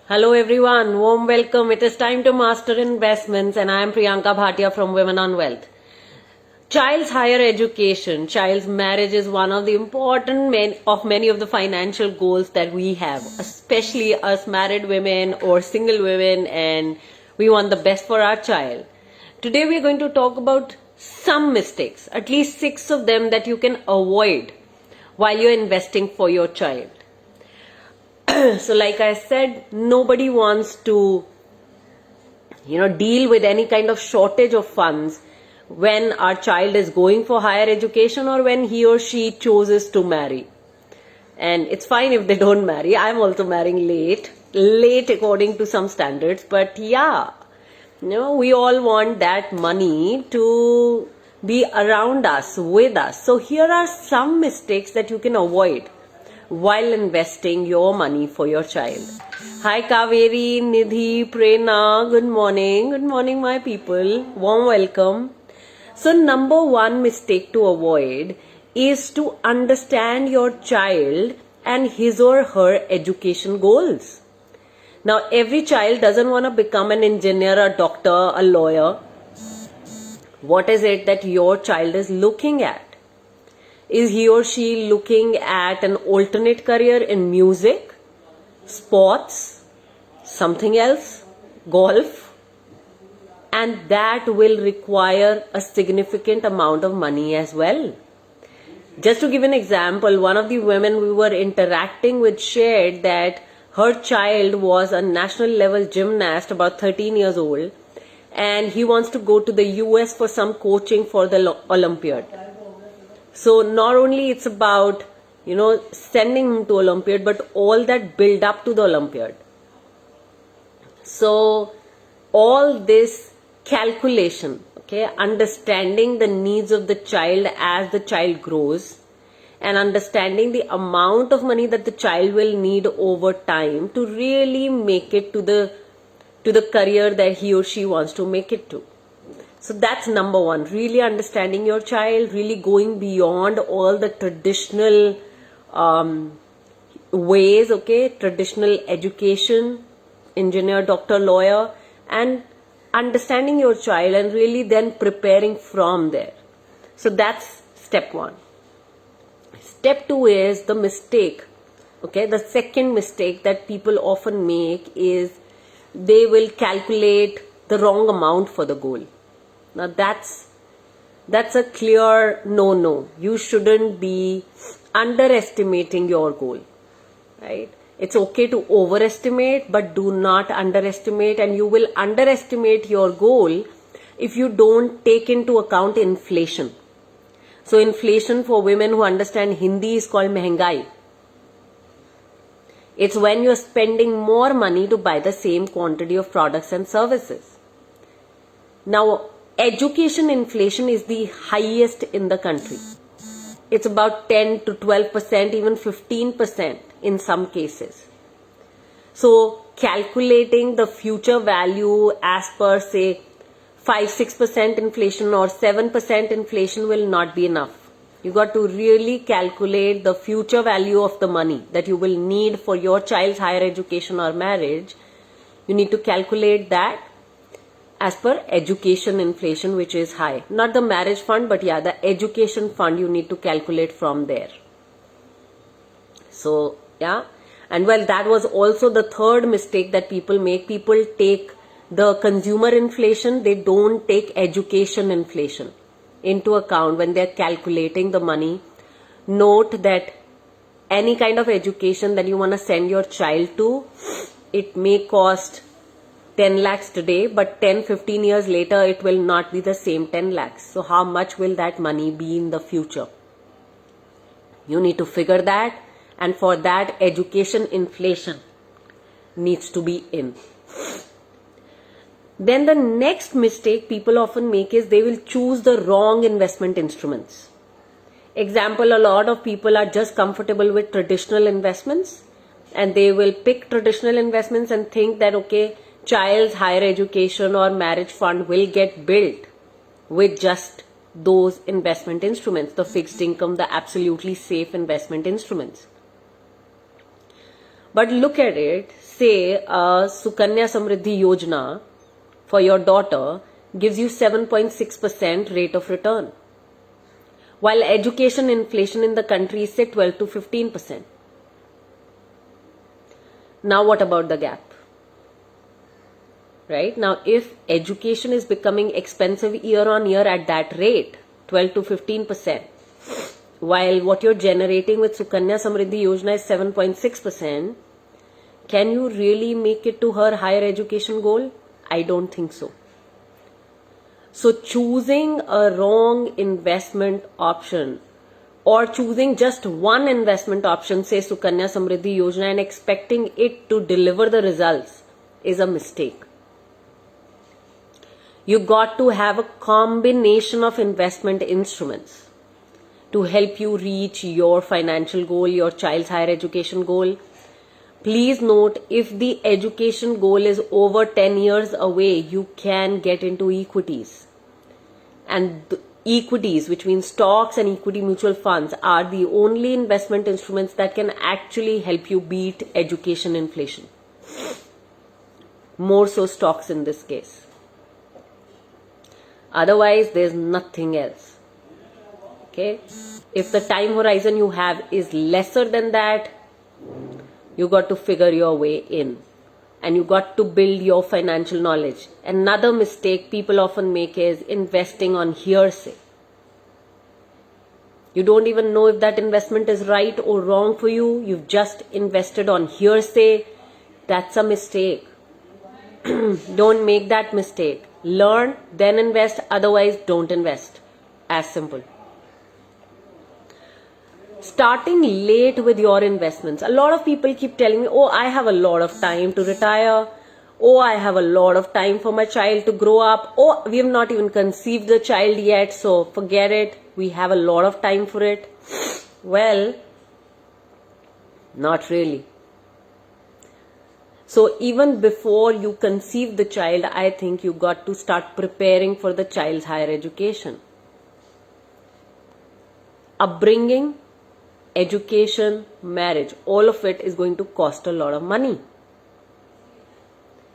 Hello everyone, warm welcome. It is time to master investments and I am Priyanka Bhatia from Women on Wealth. Child's higher education, child's marriage is one of the important many of the financial goals that we have, especially us married women or single women, and we want the best for our child. Today we are going to talk about some mistakes, at least 6 of them that you can avoid while you're investing for your child. So like I said, nobody wants to deal with any kind of shortage of funds when our child is going for higher education or when he or she chooses to marry. And it's fine if they don't marry. I'm also marrying late according to some standards, but yeah, we all want that money to be around us, with us. So here are some mistakes that you can avoid while investing your money for your child. Hi Kaveri, Nidhi, Prerna, good morning my people, warm welcome. So number one mistake to avoid is to understand your child and his or her education goals. Now every child doesn't want to become an engineer, a doctor, a lawyer. What is it that your child is looking at? Is he or she looking at an alternate career in music, sports, something else, golf? And that will require a significant amount of money as well. Just to give an example, one of the women we were interacting with shared that her child was a national level gymnast, about 13 years old, and he wants to go to the US for some coaching for the Olympiad. So not only it's about, sending him to Olympiad, but all that build up to the Olympiad. So all this calculation, understanding the needs of the child as the child grows and understanding the amount of money that the child will need over time to really make it to the career that he or she wants to make it to. So that's number one, really understanding your child, really going beyond all the traditional ways, traditional education, engineer, doctor, lawyer, and understanding your child and really then preparing from there. So that's step one. Step two is the mistake. The second mistake that people often make is they will calculate the wrong amount for the goal. Now that's a clear no. You shouldn't be underestimating your goal, right? It's okay to overestimate, but do not underestimate, and you will underestimate your goal if you don't take into account inflation. So inflation, for women who understand Hindi, is called mehengai. It's when you're spending more money to buy the same quantity of products and services. Now, education inflation is the highest in the country. It's about 10 to 12%, even 15% in some cases. So calculating the future value as per say 5-6% inflation or 7% inflation will not be enough. You got to really calculate the future value of the money that you will need for your child's higher education or marriage. You need to calculate that as per education inflation, which is high. Not the marriage fund, but yeah, the education fund you need to calculate from there. So, yeah. And well, that was also the third mistake that people make. People take the consumer inflation, they don't take education inflation into account when they're calculating the money. Note that any kind of education that you want to send your child to, it may cost 10 lakhs today, but 10-15 years later, it will not be the same 10 lakhs. So how much will that money be in the future? You need to figure that, and for that, education inflation needs to be in. Then the next mistake people often make is they will choose the wrong investment instruments. Example, a lot of people are just comfortable with traditional investments and they will pick traditional investments and think that, child's higher education or marriage fund will get built with just those investment instruments, the fixed income, the absolutely safe investment instruments. But look at it, say Sukanya Samriddhi Yojana for your daughter gives you 7.6% rate of return, while education inflation in the country is say 12 to 15%. Now what about the gap? Right? Now if education is becoming expensive year on year at that rate, 12 to 15%, while what you're generating with Sukanya Samriddhi Yojana is 7.6%, can you really make it to her higher education goal? I don't think so. So choosing a wrong investment option or choosing just one investment option, say Sukanya Samriddhi Yojana, and expecting it to deliver the results is a mistake. You got to have a combination of investment instruments to help you reach your financial goal, your child's higher education goal. Please note, if the education goal is over 10 years away, you can get into equities. And equities, which means stocks and equity mutual funds, are the only investment instruments that can actually help you beat education inflation. More so stocks in this case. Otherwise, there's nothing else. Okay? If the time horizon you have is lesser than that, you got to figure your way in. And you got to build your financial knowledge. Another mistake people often make is investing on hearsay. You don't even know if that investment is right or wrong for you. You've just invested on hearsay. That's a mistake. Don't make that mistake. Learn, then invest. Otherwise, don't invest. As simple. Starting late with your investments. A lot of people keep telling me, oh, I have a lot of time to retire. Oh, I have a lot of time for my child to grow up. Oh, we have not even conceived the child yet, so forget it. We have a lot of time for it. Well, not really. So even before you conceive the child, I think you got to start preparing for the child's higher education. Upbringing, education, marriage, all of it is going to cost a lot of money.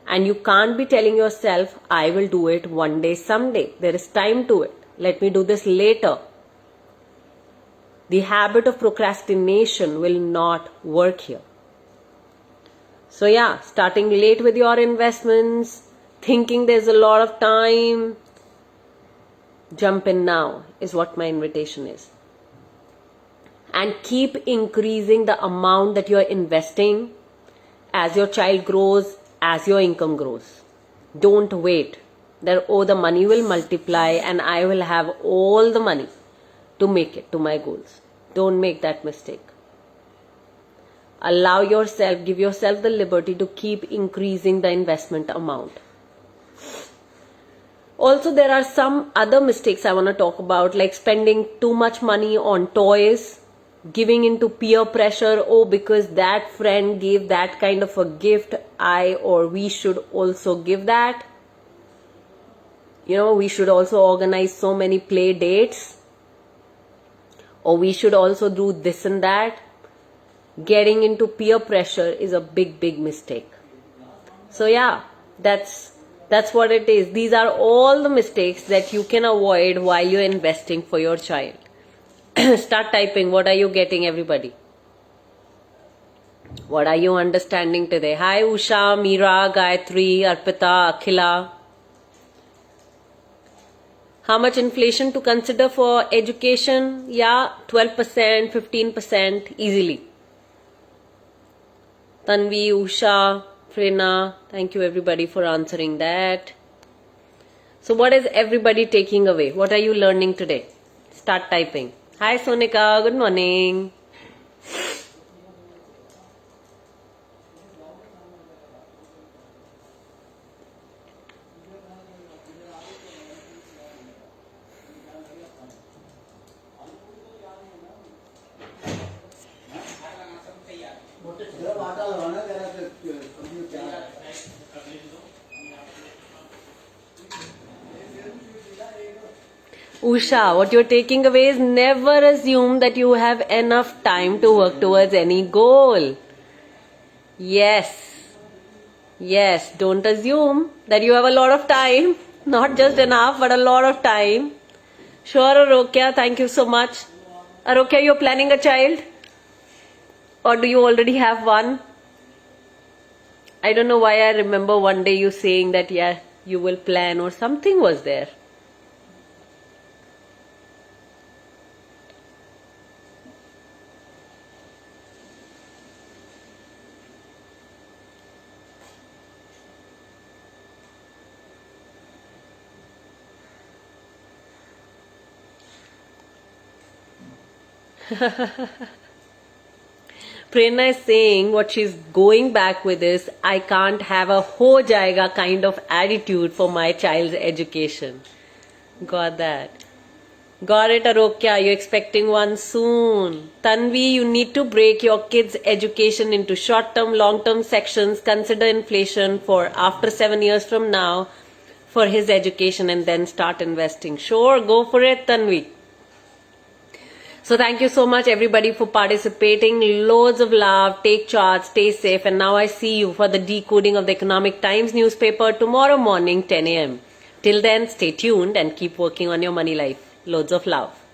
And you can't be telling yourself, I will do it one day, someday. There is time to it. Let me do this later. The habit of procrastination will not work here. So yeah, starting late with your investments, thinking there's a lot of time, jump in now is what my invitation is. And keep increasing the amount that you're investing as your child grows, as your income grows. Don't wait that, oh, the money will multiply and I will have all the money to make it to my goals. Don't make that mistake. Allow yourself, give yourself the liberty to keep increasing the investment amount. Also, there are some other mistakes I want to talk about, like spending too much money on toys, giving into peer pressure. Oh, because that friend gave that kind of a gift, I or we should also give that. You know, we should also organize so many play dates. Or we should also do this and that. Getting into peer pressure is a big, big mistake. So yeah, that's what it is. These are all the mistakes that you can avoid while you're investing for your child. Start typing. What are you getting, everybody? What are you understanding today? Hi Usha, Meera, Gayatri, Arpita, Akhila. How much inflation to consider for education? Yeah, 12%, 15% easily. Tanvi, Usha, Prerna, thank you everybody for answering that. So what is everybody taking away? What are you learning today? Start typing. Hi Sonika, good morning. Usha, what you're taking away is never assume that you have enough time to work towards any goal. Yes, Yes, don't assume that you have a lot of time. Not just enough, but a lot of time. Sure, Arokya, thank you so much. Arokya, you're planning a child? Or do you already have one? I don't know why I remember one day you saying that, yeah, you will plan or something was there. Prerna is saying what she's going back with is, I can't have a ho jayega kind of attitude for my child's education. Got that. Got it, Arokya. You're expecting one soon. Tanvi, you need to break your kids' education into short-term, long-term sections. Consider inflation for after 7 years from now for his education and then start investing. Sure, go for it, Tanvi. So thank you so much everybody for participating. Loads of love. Take charge. Stay safe. And now I see you for the decoding of the Economic Times newspaper tomorrow morning 10 a.m. Till then, stay tuned and keep working on your money life. Loads of love.